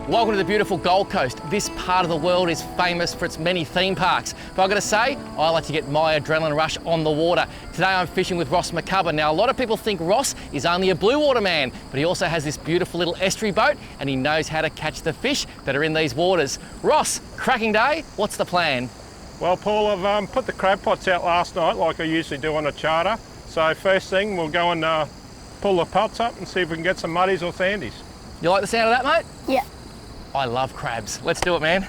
Welcome to the beautiful Gold Coast. This part of the world is famous for its many theme parks. But I've got to say, I like to get my adrenaline rush on the water. Today I'm fishing with Ross McCubbin. Now, a lot of people think Ross is only a blue water man, but he also has this beautiful little estuary boat and he knows how to catch the fish that are in these waters. Ross, cracking day, what's the plan? Well, Paul, I've put the crab pots out last night like I usually do on a charter. So first thing, we'll go and pull the pots up and see if we can get some muddies or sandies. You like the sound of that, mate? Yeah. I love crabs. Let's do it, man.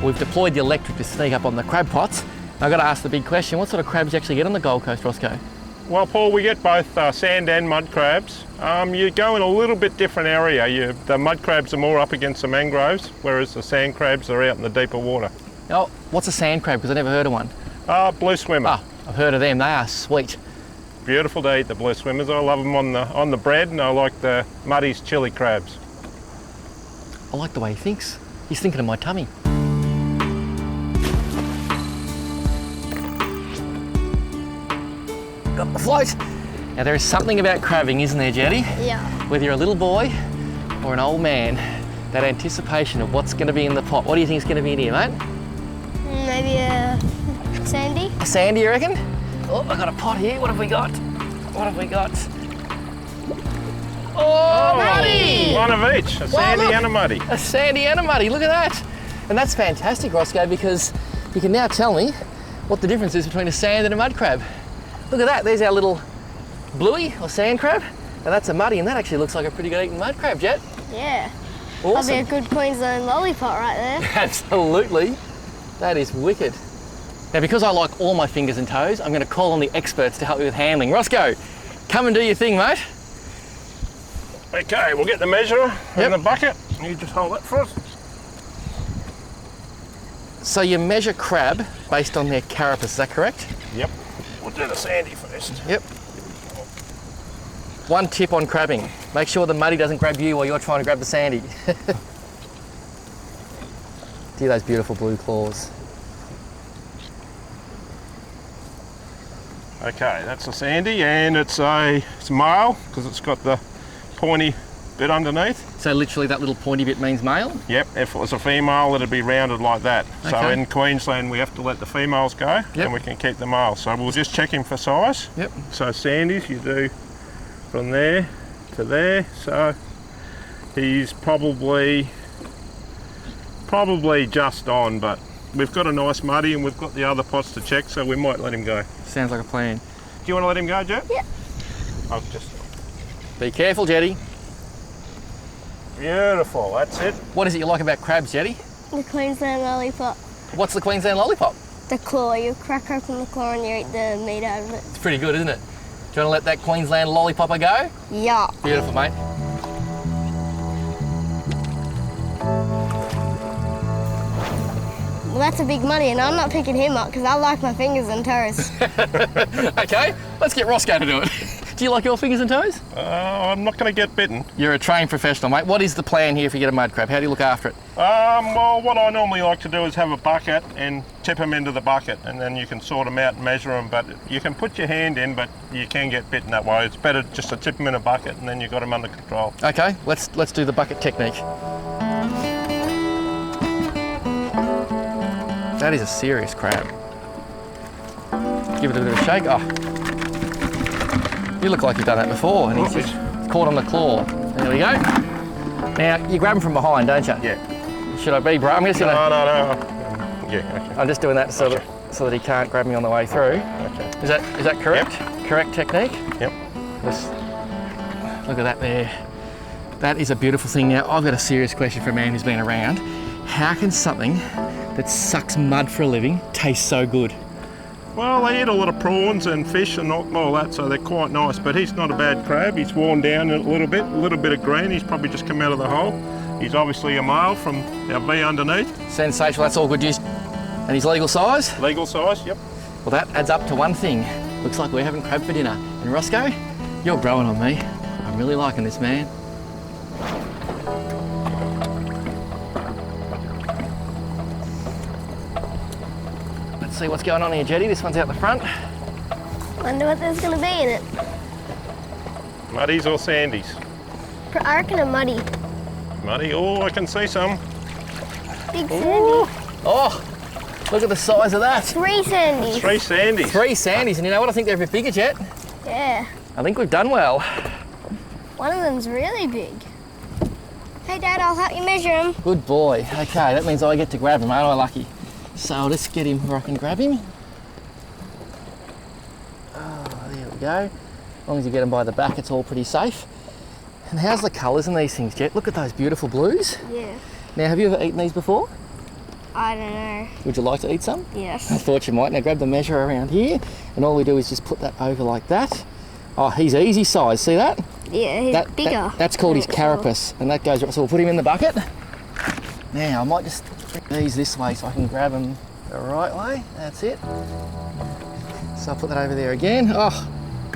We've deployed the electric to sneak up on the crab pots. I've got to ask the big question, what sort of crabs do you actually get on the Gold Coast, Roscoe? Well, Paul, we get both sand and mud crabs. You go in a little bit different area. The mud crabs are more up against the mangroves, whereas the sand crabs are out in the deeper water. Oh, what's a sand crab? Because I've never heard of one. Blue swimmer. Oh, I've heard of them. They are sweet. Beautiful to eat, the blue swimmers. I love them on the bread, and I like the Muddies chili crabs. I like the way he thinks. He's thinking of my tummy. Got the float. Now there is something about crabbing, isn't there, Jetty? Yeah. Whether you're a little boy or an old man, that anticipation of what's going to be in the pot. What do you think is going to be in here, mate? Maybe a sandy. A sandy, you reckon? Oh, I've got a pot here. What have we got? What have we got? Oh, muddy! One of each, a sandy and a muddy. A sandy and a muddy, look at that. And that's fantastic, Roscoe, because you can now tell me what the difference is between a sand and a mud crab. Look at that, there's our little bluey or sand crab, and that's a muddy, and that actually looks like a pretty good eating mud crab, Jet. Yeah. Awesome. That'll be a good Queensland lollipop right there. Absolutely. That is wicked. Now, because I like all my fingers and toes, I'm going to call on the experts to help me with handling. Roscoe, come and do your thing, mate. Okay, we'll get the measurer and the bucket. You just hold that for us. So you measure crab based on their carapace, is that correct? Yep. We'll do the sandy first. Yep. One tip on crabbing, make sure the muddy doesn't grab you while you're trying to grab the sandy. See those beautiful blue claws. Okay, that's a sandy, and it's male because it's got the pointy bit underneath. So literally that little pointy bit means male? Yep, if it was a female it'd be rounded like that. Okay. So in Queensland we have to let the females go and we can keep the male. So we'll just check him for size. Yep. So sandies you do from there to there. So he's probably just on, but we've got a nice muddy and we've got the other pots to check, so we might let him go. Sounds like a plan. Do you want to let him go, Jet? Yeah. I'll just... Be careful, Jetty. Beautiful, that's it. What is it you like about crabs, Jetty? The Queensland lollipop. What's the Queensland lollipop? The claw. You crack open the claw and you eat the meat out of it. It's pretty good, isn't it? Do you want to let that Queensland lollipopper go? Yeah. Beautiful, mate. Well, that's a big muddy, and I'm not picking him up because I like my fingers and toes. Okay, let's get Roscoe to do it. Do you like your fingers and toes? I'm not going to get bitten. You're a trained professional, mate. What is the plan here if you get a mud crab? How do you look after it? Well, what I normally like to do is have a bucket and tip them into the bucket, and then you can sort them out and measure them. But you can put your hand in, but you can get bitten that way. It's better just to tip them in a bucket, and then you've got them under control. Okay, let's do the bucket technique. That is a serious crab. Give it a bit of a shake. Oh. You look like you've done that before, and he's just caught on the claw. There we go. Now, you grab him from behind, don't you? Yeah. Should I be, bro? I'm just gonna... No. Yeah, okay. I'm just doing that so that he can't grab me on the way through. Okay. Is that correct? Yep. Correct technique? Yep. Just look at that there. That is a beautiful thing. Now, I've got a serious question for a man who's been around. How can something that sucks mud for a living taste so good? Well, they eat a lot of prawns and fish and all that, so they're quite nice. But he's not a bad crab. He's worn down a little bit of green. He's probably just come out of the hole. He's obviously a male from our V underneath. Sensational, that's all good news. And his legal size? Legal size, yep. Well, that adds up to one thing. Looks like we're having crab for dinner. And Roscoe, you're growing on me. I'm really liking this, man. Let's see what's going on here, Jetty. This one's out the front. Wonder what there's going to be in it. Muddies or sandies? I reckon a muddy. Muddy, oh, I can see some. Big sandy. Oh, look at the size of that. 3 sandies. 3 sandies. 3 sandies, and you know what? I think they're a bit bigger, Jet. Yeah. I think we've done well. One of them's really big. Hey, Dad, I'll help you measure him. Good boy. Okay, that means I get to grab him, aren't I, Lucky? So I'll just get him where I can grab him. Oh, there we go. As long as you get him by the back, it's all pretty safe. And how's the colours in these things, Jet? Look at those beautiful blues. Yeah. Now, have you ever eaten these before? I don't know. Would you like to eat some? Yes. I thought you might. Now grab the measure around here, and all we do is just put that over like that. Oh, he's easy size. See that? Yeah, he's bigger. That's called his carapace, and that goes right. So we'll put him in the bucket. Now I might just bring these this way so I can grab them the right way. That's it. So I'll put that over there again. Oh,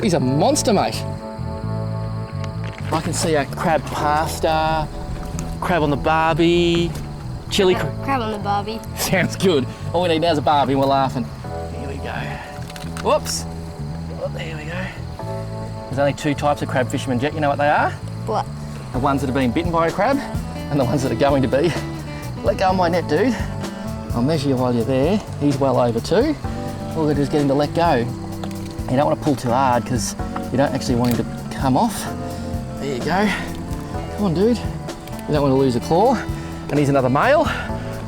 he's a monster, mate. I can see a crab pasta, crab on the barbie, chili. Crab on the barbie. Sounds good. All we need now is a barbie and we're laughing. Here we go. Whoops. Oh, there we go. There's only 2 types of crab fishermen, Jet. You know what they are? What? The ones that have been bitten by a crab and the ones that are going to be. Let go of my net, dude. I'll measure you while you're there. He's well over 2. All we do is get him to let go. You don't want to pull too hard because you don't actually want him to come off. There you go. Come on, dude. You don't want to lose a claw. And he's another male.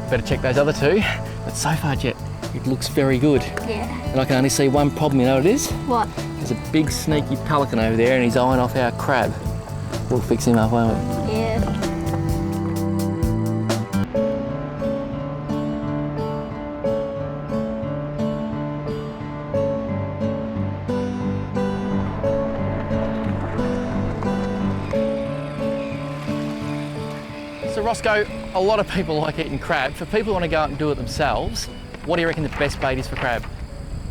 Better check those other 2. But so far, Jet, it looks very good. Yeah. And I can only see one problem. You know what it is? What? There's a big sneaky pelican over there and he's eyeing off our crab. We'll fix him up, won't we? Yeah. So Roscoe, a lot of people like eating crab. For people who want to go out and do it themselves, what do you reckon the best bait is for crab?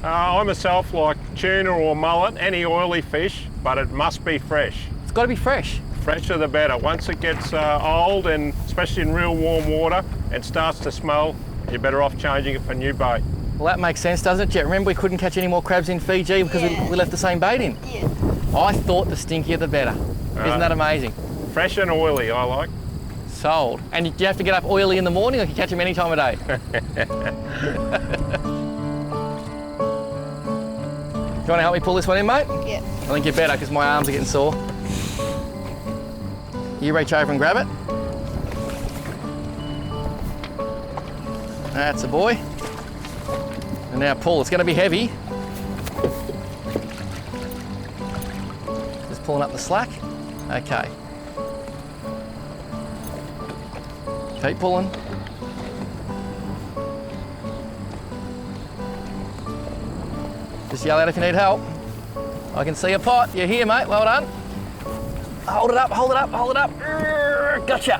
I myself like tuna or mullet, any oily fish, but it must be fresh. It's got to be fresh. Fresher the better. Once it gets old, and especially in real warm water, and starts to smell, you're better off changing it for new bait. Well, that makes sense, doesn't it, Jet? Remember we couldn't catch any more crabs in Fiji because we left the same bait in? Yeah. I thought the stinkier the better. Isn't that amazing? Fresh and oily, I like. Sold. And do you have to get up oily in the morning or can you catch them any time of day? Do you want to help me pull this one in, mate? Yeah. I think you better because my arms are getting sore. You reach over and grab it. That's a boy. And now pull. It's going to be heavy. Just pulling up the slack. Okay. Keep pulling. Just yell out if you need help. I can see a pot. You're here, mate. Well done. Hold it up, hold it up, hold it up. Gotcha.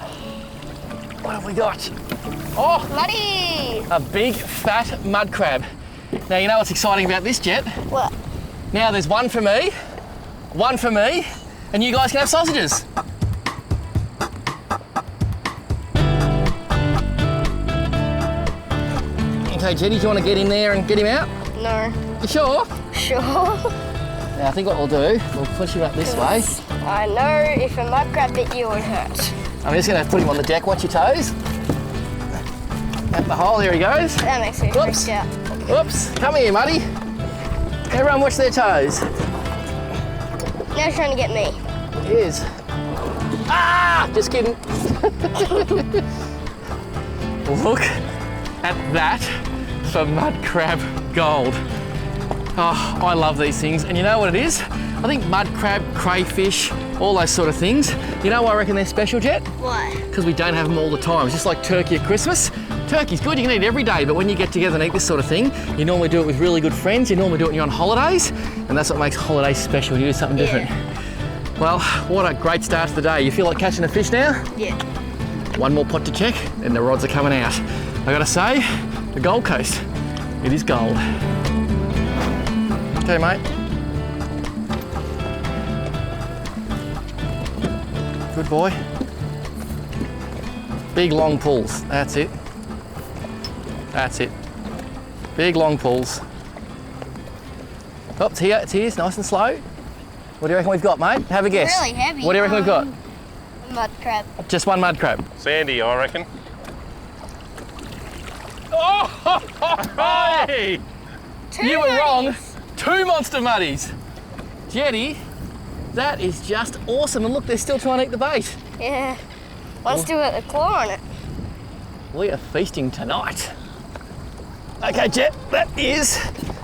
What have we got? Oh, Muddy! a big fat mud crab. Now, you know what's exciting about this, Jet? What? Now there's one for me, and you guys can have sausages. Okay, Jetty, do you want to get in there and get him out? No. You sure? Sure. Now, I think what we'll do, we'll push him up this way. I know if a mud crab bit you, it would hurt. I'm just going to put him on the deck. Watch your toes. At the hole, here he goes. That makes me Whoops. freaked out. Whoops, come here, Muddy. Everyone watch their toes. Now he's trying to get me. He is. Ah, just kidding. Look at that for mud crab gold. Oh, I love these things. And you know what it is? I think mud crab, crayfish, all those sort of things. You know why I reckon they're special, Jet? Why? Because we don't have them all the time. It's just like turkey at Christmas. Turkey's good, you can eat it every day, but when you get together and eat this sort of thing, you normally do it with really good friends, you normally do it when you're on holidays, and that's what makes holidays special. You do something different. Well, what a great start to the day. You feel like catching a fish now? Yeah. One more pot to check, and the rods are coming out. I gotta say, the Gold Coast, it is gold. Okay, mate. Good boy. Big long pulls, that's it. That's it. Big long pulls. Oh, it's here, it's nice and slow. What do you reckon we've got, mate? Have a guess. Really heavy. What do you reckon we've got? Mud crab. Just one mud crab. Sandy, I reckon. Oh, hey! You were wrong. 2 monster muddies. Jetty, that is just awesome. And look, they're still trying to eat the bait. Yeah. One's still got the claw on it. We are feasting tonight. Okay, Jet, that is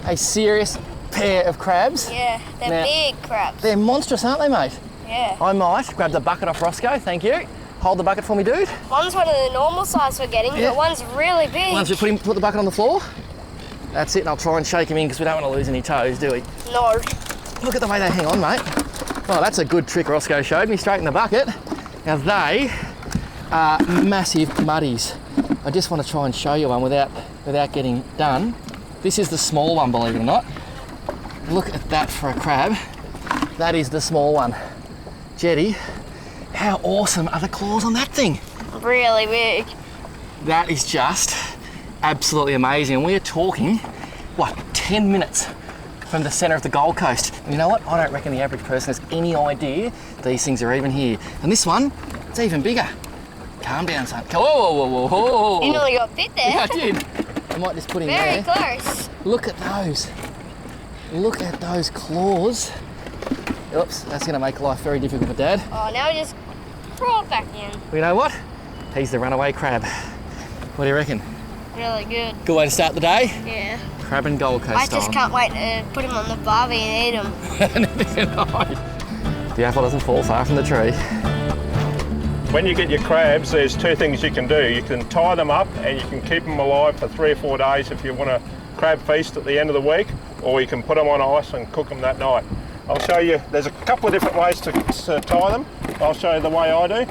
a serious pair of crabs. Yeah, they're Now, big crabs. They're monstrous, aren't they, mate? Yeah. I might grab the bucket off Roscoe, thank you. Hold the bucket for me, dude. One's one of the normal size we're getting, Yeah. but one's really big. Once we put the bucket on the floor, that's it, and I'll try and shake him in because we don't want to lose any toes, do we? No. Look at the way they hang on, mate. Oh, that's a good trick Roscoe showed me, straight in the bucket. Now they are massive muddies. I just want to try and show you one without getting done. This is the small one, believe it or not. Look at that for a crab. That is the small one. Jetty, how awesome are the claws on that thing? Really big. That is just absolutely amazing. And we're talking, what, 10 minutes from the centre of the Gold Coast. And you know what? I don't reckon the average person has any idea these things are even here. And this one, it's even bigger. Calm down, son. Whoa, whoa, whoa, whoa. You nearly got bit there. Yeah, I did. I might just put him Very there. close. Look at those. Look at those claws. Oops, that's going to make life very difficult for Dad. Oh, now we just crawl back in. But you know what? He's the runaway crab. What do you reckon? Really good. Good way to start the day? Yeah. Crab and Gold Coast I just can't wait to put him on the barbie and eat him. The apple doesn't fall far from the tree. When you get your crabs, there's two things you can do. You can tie them up and you can keep them alive for 3 or 4 days if you want a crab feast at the end of the week, or you can put them on ice and cook them that night. I'll show you, there's a couple of different ways to tie them. I'll show you the way I do.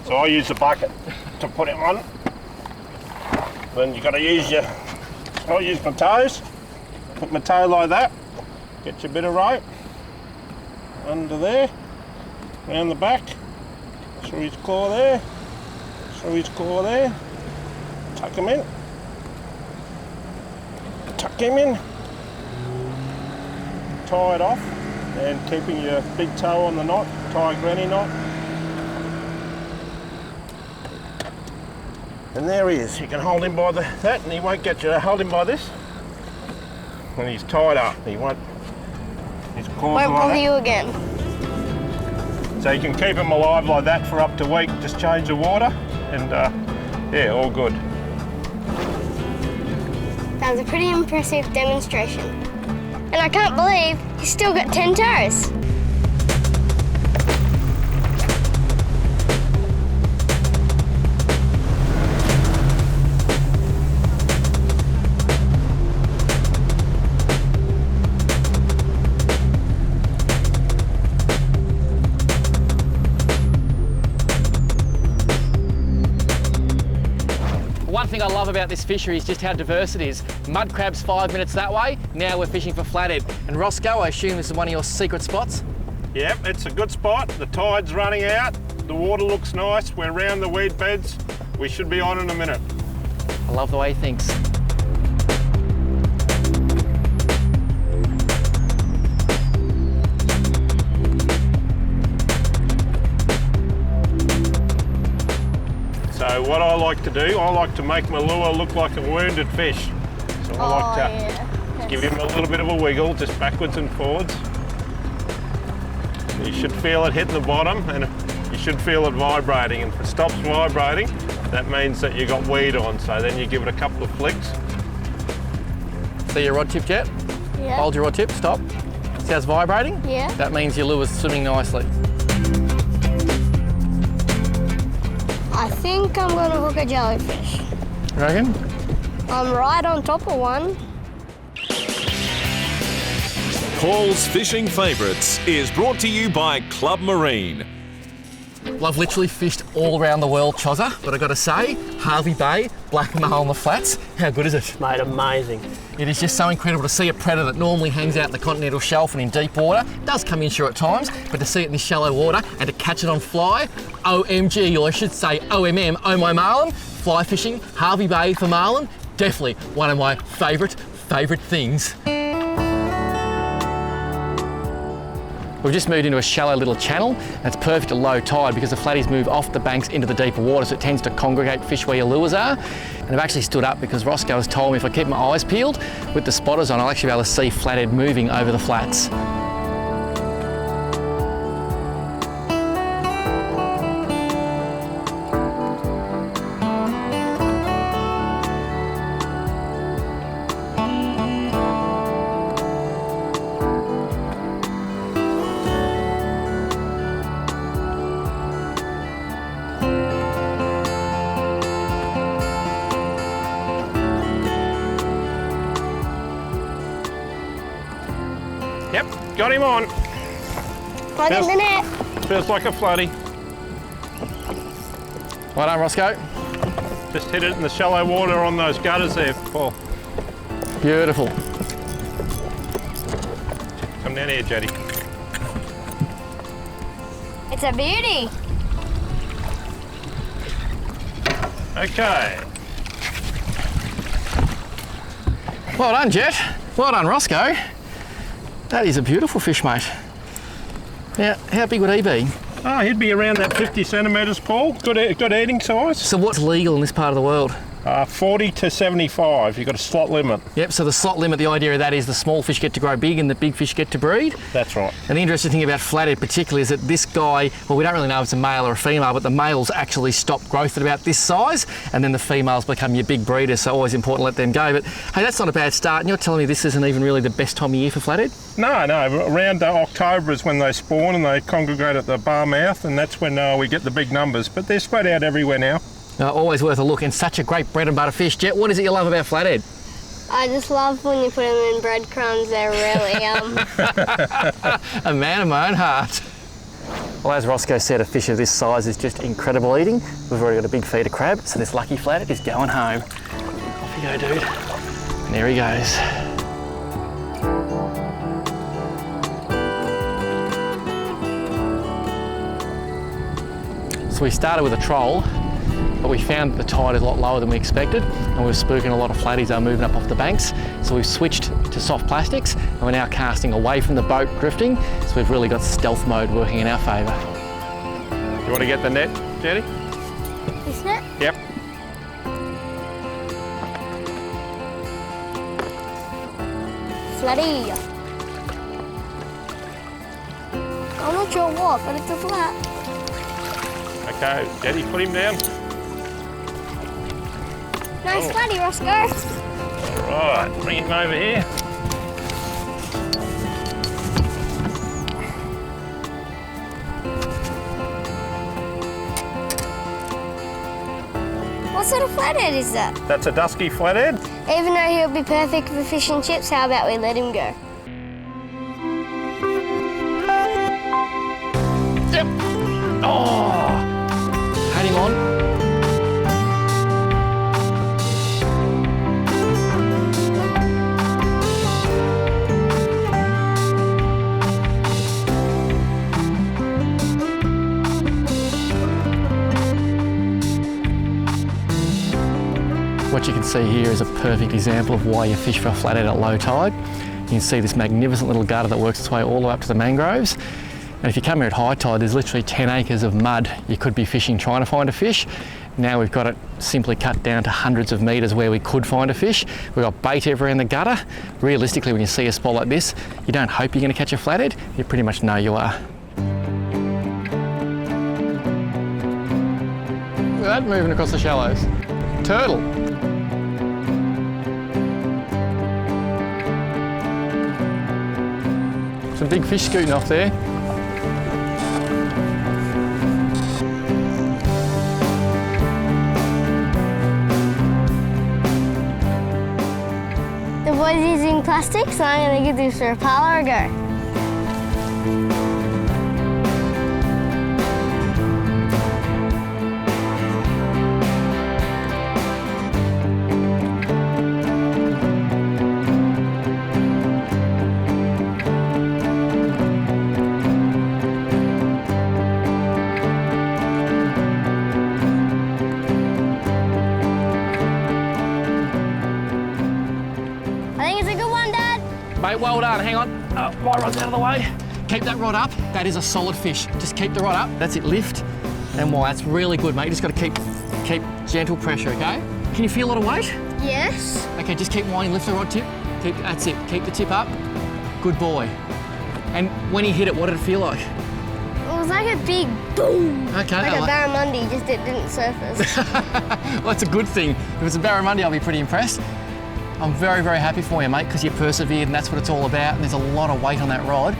So I use the bucket to put him on. Then you've got to use your, I use my toes. Put my toe like that, get your bit of rope under there, around the back, through his claw there, through his claw there, tuck him in, tuck him in, tie it off, and keeping your big toe on the knot, tie a granny knot. And there he is. You can hold him by that and he won't get you. Hold him by this. When he's tied up, he won't, his claws Won't like bother that. you again. So you can keep him alive like that for up to a week. Just change the water and yeah, all good. That was a pretty impressive demonstration. And I can't believe he's still got 10 toes. One thing I love about this fishery is just how diverse it is. Mud crabs 5 minutes that way, now we're fishing for flathead. And Roscoe, I assume this is one of your secret spots? Yep, it's a good spot. The tide's running out. The water looks nice. We're around the weed beds. We should be on in a minute. I love the way he thinks. So what I like to do, I like to make my lure look like a wounded fish. So I like to yeah. give him a little bit of a wiggle, just backwards and forwards. You should feel it hitting the bottom and you should feel it vibrating. And if it stops vibrating, that means that you got weed on. So then you give it a couple of flicks. See your rod tip, Jet? Yeah. Hold your rod tip, stop. See how it's vibrating? Yeah. That means your lure's swimming nicely. I think I'm gonna hook a jellyfish. You reckon? I'm right on top of one. Paul's Fishing Favourites is brought to you by Club Marine. Well, I've literally fished all around the world, Chozza, but I've got to say, Hervey Bay, black marl on the flats, how good is it? Mate, amazing. It is just so incredible to see a predator that normally hangs out in the continental shelf and in deep water, does come inshore at times, but to see it in this shallow water and to catch it on fly, OMG, or I should say OMM, oh my marlin, fly fishing, Hervey Bay for marlin, definitely one of my favourite things. We've just moved into a shallow little channel. That's perfect at low tide because the flatties move off the banks into the deeper water, so it tends to congregate fish where your lures are. And I've actually stood up because Roscoe has told me if I keep my eyes peeled with the spotters on, I'll actually be able to see flathead moving over the flats. Yep, got him on. Plug in the net. Feels like a floaty. Well done, Roscoe. Just hit it in the shallow water on those gutters there, Paul. Beautiful. Come down here, Jetty. It's a beauty. Okay. Well done, Jet. Well done, Roscoe. That is a beautiful fish, mate. Now, how big would he be? Oh, he'd be around that 50 centimetres, Paul. Good eating size. So what's legal in this part of the world? 40 to 75. You've got a slot limit. Yep, so the slot limit, the idea of that is the small fish get to grow big and the big fish get to breed. That's right. And the interesting thing about flathead particularly is that this guy, well, we don't really know if it's a male or a female, but the males actually stop growth at about this size, and then the females become your big breeders, so always important to let them go. But hey, that's not a bad start, and you're telling me this isn't even really the best time of year for flathead? No, around October is when they spawn and they congregate at the bar mouth, and that's when we get the big numbers. But they're spread out everywhere now. Always worth a look, and such a great bread and butter fish. Jet, what is it you love about flathead? I just love when you put them in breadcrumbs. They're really A man of my own heart. Well, as Roscoe said, a fish of this size is just incredible eating. We've already got a big feeder crab, so this lucky flathead is going home. Off you go, dude. And there he goes. So we started with a troll, but we found that the tide is a lot lower than we expected, and we were spooking a lot of flatties are moving up off the banks. So we've switched to soft plastics, and we're now casting away from the boat drifting, so we've really got stealth mode working in our favour. You want to get the net, Jetty? This net? Yep. Flatty. I'm not sure what, but it's a flat. Okay, Jetty, put him down. Nice flatty, Roscoe. All right, bring him over here. What sort of flathead is that? That's a dusky flathead. Even though he'll be perfect for fish and chips, how about we let him go? Yep. Oh, had him on. What you can see here is a perfect example of why you fish for a flathead at low tide. You can see this magnificent little gutter that works its way all the way up to the mangroves. And if you come here at high tide, there's literally 10 acres of mud you could be fishing trying to find a fish. Now we've got it simply cut down to hundreds of metres where we could find a fish. We've got bait everywhere in the gutter. Realistically, when you see a spot like this, you don't hope you're going to catch a flathead, you pretty much know you are. Look at that moving across the shallows. Turtle. Some big fish scooting off there. The boys using plastic, so I'm going to give this Rapala a go. Mate, well done. Hang on. Oh, my rod's out of the way. Keep that rod up. That is a solid fish. Just keep the rod up. That's it. Lift and wire. That's really good, mate. You just got to keep gentle pressure, okay? Can you feel a lot of weight? Yes. Okay, just keep winding. Lift the rod tip. That's it. Keep the tip up. Good boy. And when he hit it, what did it feel like? It was like a big boom. Okay. Like a barramundi, just it didn't surface. Well, that's a good thing. If it's a barramundi, I'll be pretty impressed. I'm very, very happy for you, mate, because you persevered and that's what it's all about. And there's a lot of weight on that rod.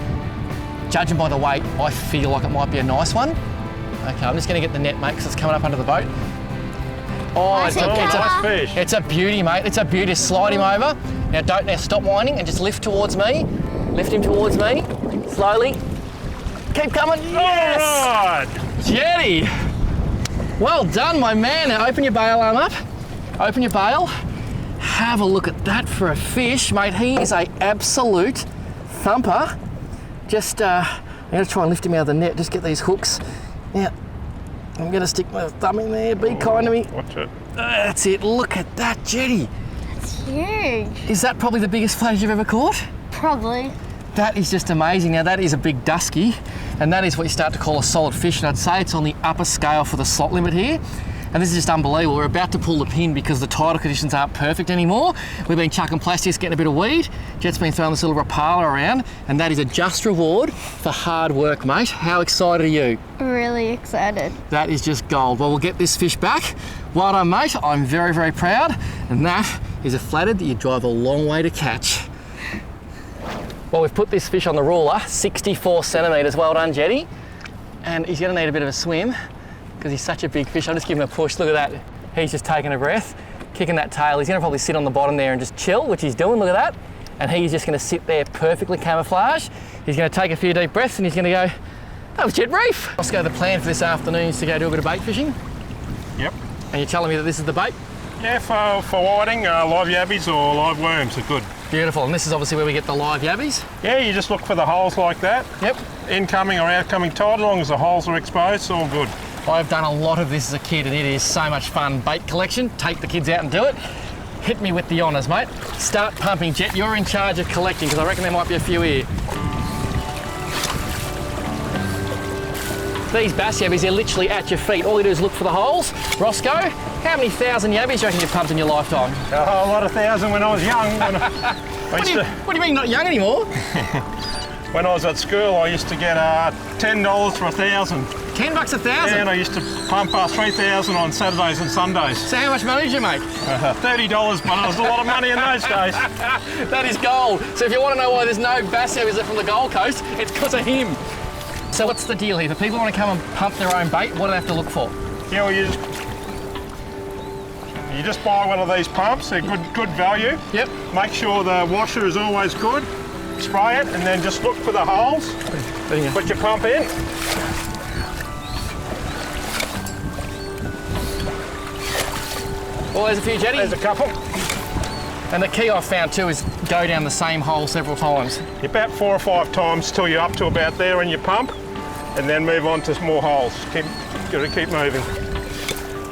Judging by the weight, I feel like it might be a nice one. Okay, I'm just going to get the net, mate, because it's coming up under the boat. Oh, it's nice fish. It's a beauty, mate. It's a beauty. Just slide him over. Now stop whining and just lift towards me. Lift him towards me. Slowly. Keep coming. Yes! All right. Jetty. Well done, my man. Now open your bail arm up. Open your bail. Have a look at that for a fish, mate. He is an absolute thumper. Just, I'm going to try and lift him out of the net. Just get these hooks. Now, I'm going to stick my thumb in there. Be kind to me. Watch it. That's it. Look at that jetty. It's huge. Is that probably the biggest flathead you've ever caught? Probably. That is just amazing. Now, that is a big dusky, and that is what you start to call a solid fish. And I'd say it's on the upper scale for the slot limit here. And this is just unbelievable. We're about to pull the pin because the tidal conditions aren't perfect anymore. We've been chucking plastics, getting a bit of weed. Jet's been throwing this little Rapala around, and that is a just reward for hard work, mate. How excited are you? Really excited. That is just gold. Well, we'll get this fish back. Well done, mate. I'm very, very proud. And that is a flathead that you drive a long way to catch. Well, we've put this fish on the ruler, 64 centimetres. Well done, Jetty. And he's going to need a bit of a swim, because he's such a big fish. I'll just give him a push. Look at that. He's just taking a breath, kicking that tail. He's going to probably sit on the bottom there and just chill, which he's doing. Look at that. And he's just going to sit there perfectly camouflaged. He's going to take a few deep breaths and he's going to go, that was Jet Reef. Oscar, the plan for this afternoon is to go do a bit of bait fishing. Yep. And you're telling me that this is the bait? Yeah, for whiting, live yabbies or live worms are good. Beautiful. And this is obviously where we get the live yabbies. Yeah, you just look for the holes like that. Yep. Incoming or outcoming tide, as long as the holes are exposed, it's all good. I've done a lot of this as a kid and it is so much fun. Bait collection, take the kids out and do it. Hit me with the honours, mate. Start pumping, Jet. You're in charge of collecting because I reckon there might be a few here. These bass yabbies, they're literally at your feet. All you do is look for the holes. Roscoe, how many thousand yabbies do you reckon you've pumped in your lifetime? A lot of thousand when I was young. What do you mean not young anymore? When I was at school, I used to get $10 for 1,000. $10 a thousand? Yeah, and I used to pump 3,000 on Saturdays and Sundays. So how much money did you make? $30, but it was a lot of money in those days. That is gold. So if you want to know why there's no bass yabbies from the Gold Coast, it's because of him. So what's the deal here? If people want to come and pump their own bait, what do they have to look for? Yeah, well, you just buy one of these pumps. They're good value. Yep. Make sure the washer is always good. Spray it and then just look for the holes. Put your pump in. Well, there's a few, Jetty. There's a couple. And the key I've found too is go down the same hole several times. About 4 or 5 times till you're up to about there in your pump, and then move on to more holes. Got to keep moving.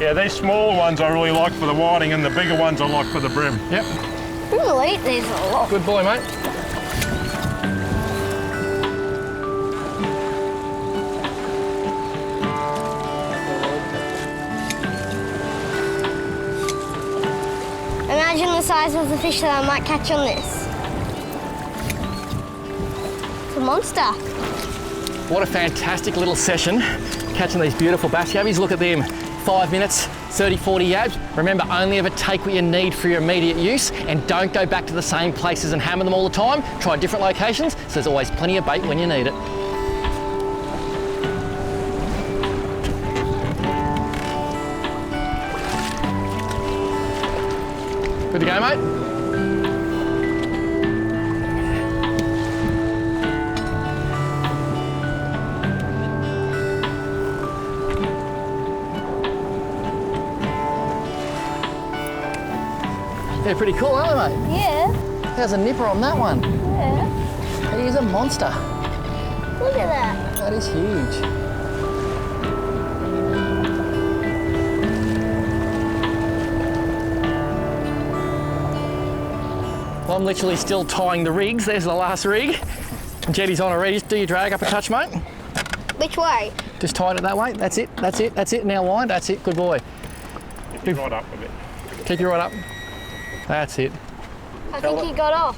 Yeah, these smaller ones I really like for the whiting, and the bigger ones I like for the brim. Yep. We'll eat these a lot. Good boy, mate. Imagine the size of the fish that I might catch on this. It's a monster. What a fantastic little session catching these beautiful bass yabbies. Look at them. 5 minutes, 30, 40 yabs. Remember, only ever take what you need for your immediate use and don't go back to the same places and hammer them all the time. Try different locations, so there's always plenty of bait when you need it. Good to go, mate? They're pretty cool, aren't they, mate? Yeah. There's a nipper on that one. Yeah. He is a monster. Look at that. That is huge. Well, I'm literally still tying the rigs. There's the last rig. Jetty's on already. Just do your drag up a touch, mate. Which way? Just tighten it that way. That's it. That's it. That's it. Now wind. That's it. Good boy. Keep it right up a bit. Keep your right up. That's it. I think he got off.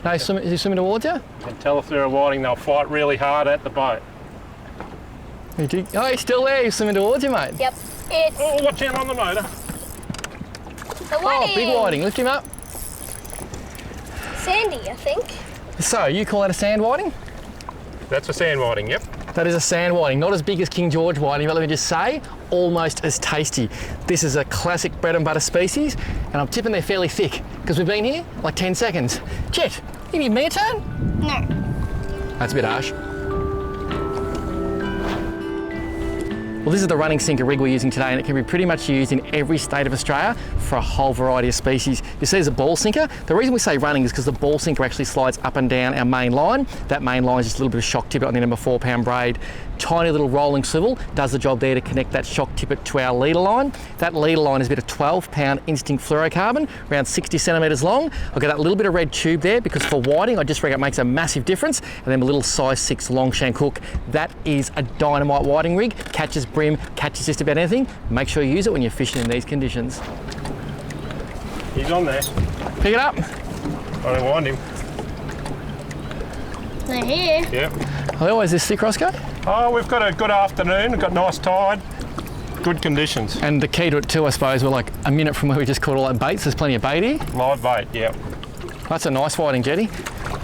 No, is he swimming towards you? And tell if they're a whiting, they'll fight really hard at the boat. Oh, he's still there. He's swimming towards you, mate. Yep. It's Oh, watch out on the motor. the whiting. Oh, big whiting. Lift him up. Sandy, I think. So, you call that a sand whiting? That's a sand whiting, yep. That is a sand whiting. Not as big as King George whiting, but let me just say, almost as tasty. This is a classic bread and butter species, and I'm tipping they're fairly thick, because we've been here like 10 seconds. Jet, you need me a turn? No. That's a bit harsh. Well, this is the running sinker rig we're using today, and it can be pretty much used in every state of Australia for a whole variety of species. You see there's a ball sinker. The reason we say running is because the ball sinker actually slides up and down our main line. That main line is just a little bit of shock tippet on the end of a 4-pound braid. Tiny little rolling swivel does the job there to connect that shock tippet to our leader line. That leader line is a bit of 12-pound instinct fluorocarbon, around 60 centimetres long. I've got that little bit of red tube there because for whiting, I just reckon it makes a massive difference. And then a little size 6 long shank hook. That is a dynamite whiting rig. Catches brim, catches just about anything. Make sure you use it when you're fishing in these conditions. He's on there. Pick it up. I don't wind him. They're here. Yep. Oh, always this thick, Roscoe? Oh, we've got a good afternoon. We've got nice tide. Good conditions. And the key to it too, I suppose, we're like a minute from where we just caught all that bait, so there's plenty of bait here. Live bait, yep. That's a nice whiting, Jetty.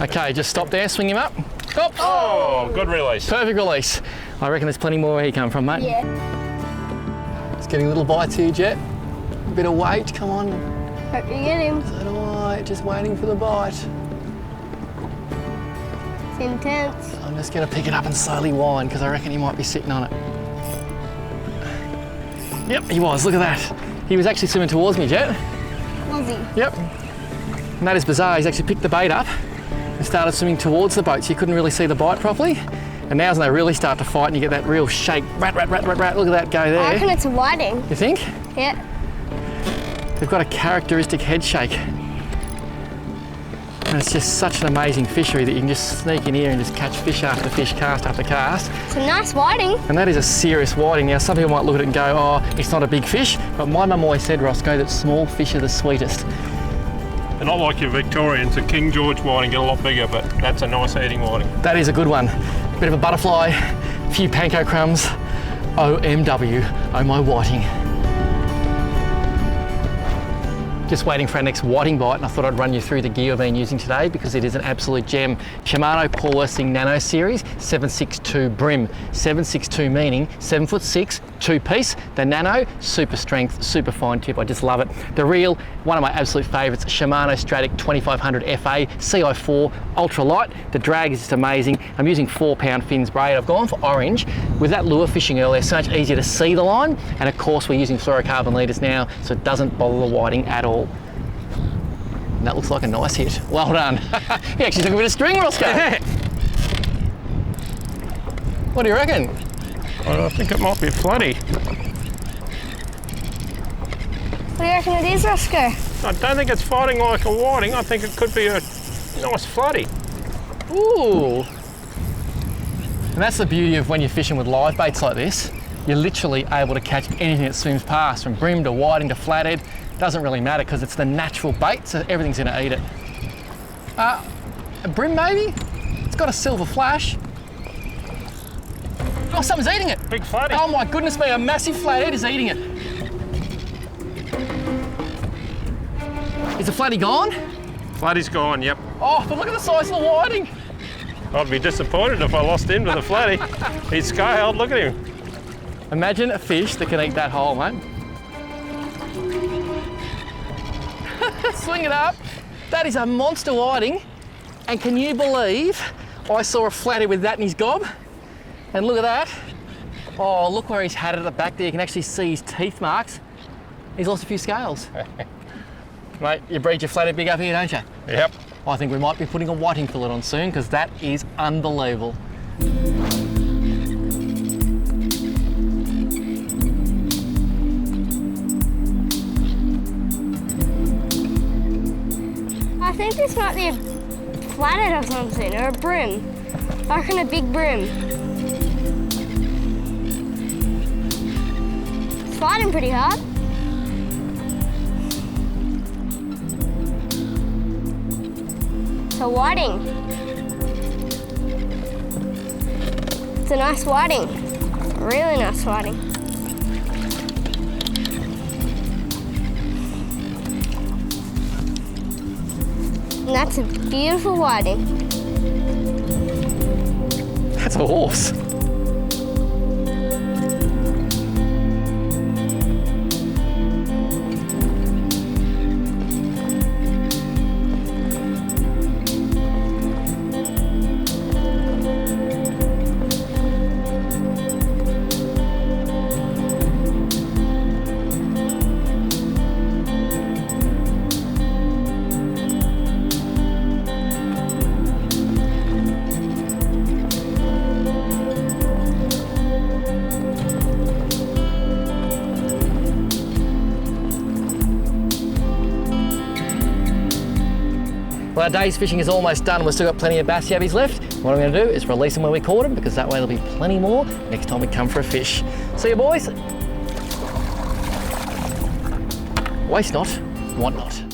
Okay, just stop there, swing him up. Oops. Oh, good release. Perfect release. I reckon there's plenty more where he come from, mate. Yeah. It's getting little bites here, Jet. A bit of weight, come on. Hope you get him. So do I, just waiting for the bite. It's intense. I'm just gonna pick it up and slowly wind because I reckon he might be sitting on it. Yep, he was, look at that. He was actually swimming towards me, Jet. Was he? Yep. And that is bizarre, he's actually picked the bait up and started swimming towards the boat so you couldn't really see the bite properly. And now's when they really start to fight and you get that real shake, rat, rat, rat, rat, rat. Look at that go I reckon there. it's a whiting. You think? Yeah. They've got a characteristic head shake. And it's just such an amazing fishery that you can just sneak in here and just catch fish after fish, cast after cast. It's a nice whiting. And that is a serious whiting. Now, some people might look at it and go, oh, it's not a big fish. But my mum always said, Roscoe, that small fish are the sweetest. They're not like your Victorians. A King George whiting get a lot bigger, but that's a nice eating whiting. That is a good one. Bit of a butterfly, a few panko crumbs. OMW, oh my whiting. Just waiting for our next whiting bite, and I thought I'd run you through the gear I've been using today because it is an absolute gem. Shimano Paul Westing Nano Series 762 brim. 762 meaning 7'6", 2-piece. The Nano, super strength, super fine tip. I just love it. The reel, one of my absolute favourites, Shimano Stratic 2500 FA CI4 ultra light. The drag is just amazing. I'm using 4-pound fins braid. I've gone for orange. With that lure fishing earlier, so much easier to see the line. And of course, we're using fluorocarbon leaders now, so it doesn't bother the whiting at all. And that looks like a nice hit. Well done. He actually took a bit of string, Roscoe. Yeah. What do you reckon? I think it might be a floody. What do you reckon it is, Roscoe? I don't think it's fighting like a whiting. I think it could be a nice floody. Ooh. And that's the beauty of when you're fishing with live baits like this. You're literally able to catch anything that swims past, from brim to whiting to flathead. Doesn't really matter because it's the natural bait, so everything's gonna eat it. A brim maybe? It's got a silver flash. Oh, something's eating it. Big flatty. Oh my goodness me, a massive flathead is eating it. Is the flatty gone? Flatty's gone, yep. Oh, but look at the size of the whiting. I'd be disappointed if I lost him to the flatty. He's scaled, look at him. Imagine a fish that can eat that whole, mate. Swing it up. That is a monster whiting. And can you believe I saw a flatty with that in his gob? And look at that. Oh, look where he's had it at the back there. You can actually see his teeth marks. He's lost a few scales. Mate, you breed your flatty big up here, don't you? Yep. I think we might be putting a whiting fillet on soon because that is unbelievable. I think this might be a flathead or something, or a brim. I reckon a big brim. It's fighting pretty hard. It's a whiting. It's a nice whiting. Really nice whiting. And that's a beautiful whiting. That's a horse. Well, our day's fishing is almost done. We've still got plenty of bass yabbies left. What I'm going to do is release them where we caught them because that way there'll be plenty more next time we come for a fish. See you, boys. Waste not, want not.